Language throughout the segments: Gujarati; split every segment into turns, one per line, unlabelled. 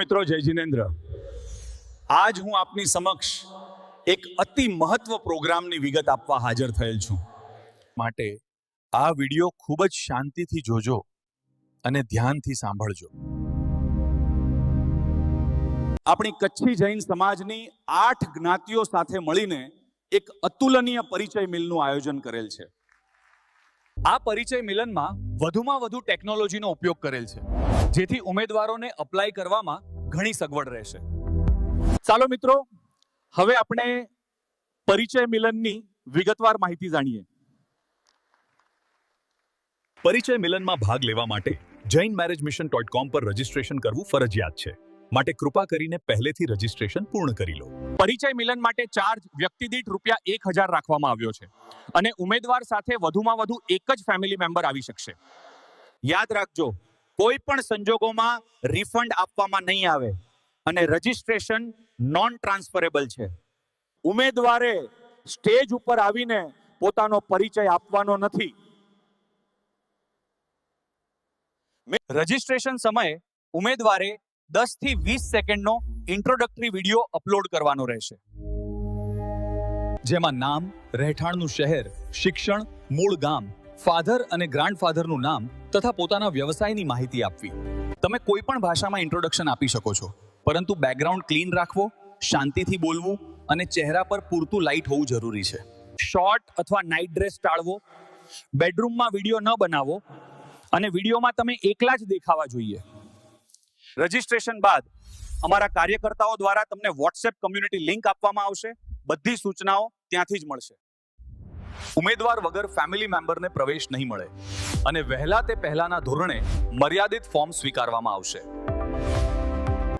મિત્રો, જય જિનેન્દ્ર. આજ હું આપની સમક્ષ એક અતિ મહત્વ પ્રોગ્રામની વિગત આપવા હાજર થયેલ છું. માટે આ વિડિયો ખૂબ જ શાંતિથી જોજો અને ધ્યાનથી સાંભળજો. આપણી કચ્છી જૈન સમાજની 8 જ્ઞાતિઓ સાથે મળીને એક અતુલનીય પરિચય મિલનું આયોજન કરેલ છે. આ પરિચય મિલનમાં વધુમાં વધુ ટેકનોલોજીનો ઉપયોગ કરેલ છે, જેથી ઉમેદવારોને અપ્લાય કરવામાં ઘણી સગવડ રહેશે. ચાલો મિત્રો, હવે આપણે પરિચય મિલનની વિગતવાર માહિતી જાણીએ. પરિચય મિલનમાં ભાગ લેવા માટે jainmarriagemission.com પર રજીસ્ટ્રેશન કરવું ફરજિયાત છે. માટે કૃપા કરીને પહેલેથી રજીસ્ટ્રેશન પૂર્ણ કરી લો. પરિચય મિલન માટે ચાર્જ વ્યક્તિ દીઠ ₹1000 રાખવામાં આવ્યો છે અને ઉમેદવાર સાથે વધુમાં વધુ એક જ ફેમિલી મેમ્બર આવી શકશે. યાદ રાખજો, કોઈ પણ સંજોગોમાં રિફંડ આપવામાં નહીં આવે અને રજીસ્ટ્રેશન નોન ટ્રાન્સફરેબલ છે. ઉમેદવારે સ્ટેજ ઉપર આવીને પોતાનો પરિચય આપવાનો નથી. રજીસ્ટ્રેશન સમયે ઉમેદવારે 10 થી 20 સેકન્ડનો ઇન્ટ્રોડક્ટરી વિડિયો અપલોડ કરવાનો રહેશે, જેમાં નામ, રહેઠાણનું શહેર, શિક્ષણ, મૂળ ગામ, ફાધર અને ગ્રાન્ડફાધરનું નામ તથા પોતાના વ્યવસાયની માહિતી આપવી. તમે કોઈ પણ ભાષામાં ઇન્ટ્રોડક્શન આપી શકો છો, પરંતુ બેકગ્રાઉન્ડ ક્લીન રાખવો, શાંતિથી બોલવું અને ચહેરા પર પૂરતું લાઇટ હોવું જરૂરી છે. શોર્ટ અથવા નાઇટ ડ્રેસ ટાળવો, બેડરૂમમાં વિડિયો ન બનાવો અને વિડિયોમાં તમે એકલા જ દેખાવા જોઈએ. રજીસ્ટ્રેશન બાદ અમારા કાર્યકર્તાઓ દ્વારા તમને વોટ્સએપ કમ્યુનિટી લિંક આપવામાં આવશે. બધી સૂચનાઓ ત્યાંથી જ મળશે. ઉમેદવાર વગર ફેમિલી મેમ્બરને પ્રવેશ નહીં મળે અને વહેલા તે પહેલાના ધોરણે મર્યાદિત ફોર્મ સ્વીકારવામાં આવશે.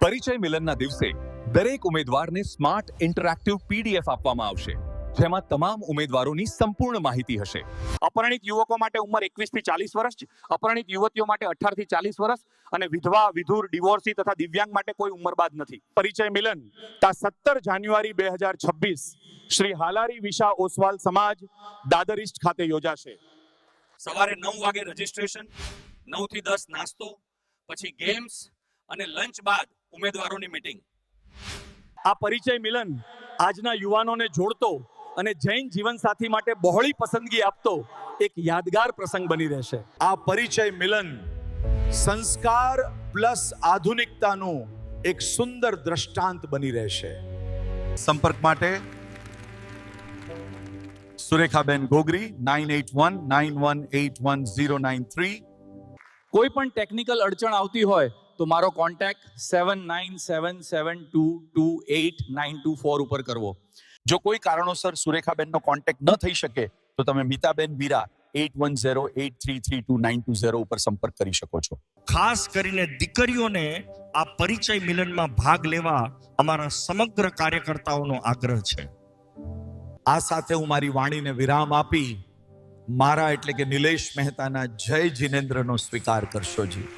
પરિચય મિલનના દિવસે દરેક ઉમેદવારને સ્માર્ટ ઇન્ટરેક્ટિવ PDF આપવામાં આવશે, જેમાં તમામ ઉમેદવારોની સંપૂર્ણ માહિતી હશે. અપરિણિત યુવકો માટે ઉંમર 21 થી 40 વર્ષ, અપરિણિત યુવતીઓ માટે 18 થી 40 વર્ષ અને વિધવા, વિધુર, ડિવોર્સી તથા દિવ્યાંગ માટે કોઈ ઉંમરબાદ નથી. પરિચય મિલન 17 જાન્યુઆરી 2026 શ્રી હાલારી વિશા ઓસવાલ સમાજ દાદર ઈસ્ટ ખાતે યોજાશે. સવારે 9 વાગે રજીસ્ટ્રેશન, 9 થી 10 નાસ્તો, પછી ગેમ્સ અને લંચ બાદ ઉમેદવારોની મીટિંગ. આ પરિચય મિલન આજના યુવાનોને જોડતો અને જૈન જીવનસાથી માટે બહોળી પસંદગી આપતો એક યાદગાર પ્રસંગ બની રહેશે.
આ પરિચય મિલન સંસ્કાર પ્લસ આધુનિકતાનું એક સુંદર દ્રષ્ટાંત બની રહેશે. સંપર્ક માટે સુરેખાબેન ગોગરી 9819181093.
કોઈ પણ ટેકનિકલ અડચણ આવતી હોય તો મારો કોન્ટેક્ટ 7977228924 ઉપર કરવો. જો કોઈ કારણોસર સુરેખાબેનનો કોન્ટેક્ટ ન થઈ શકે તો તમે મિતાબેન વીરા 8108333290 ઉપર સંપર્ક કરી શકો છો.
ખાસ કરીને દીકરીઓને આ પરિચય મિલનમાં ભાગ લેવા અમારા સમગ્ર કાર્યકર્તાઓનો આગ્રહ છે.
આ સાથે હું મારી વાણીને વિરામ આપી મારા એટલે કે નિલેશ મહેતાના જય જિનેન્દ્રનો સ્વીકાર કરશો જી.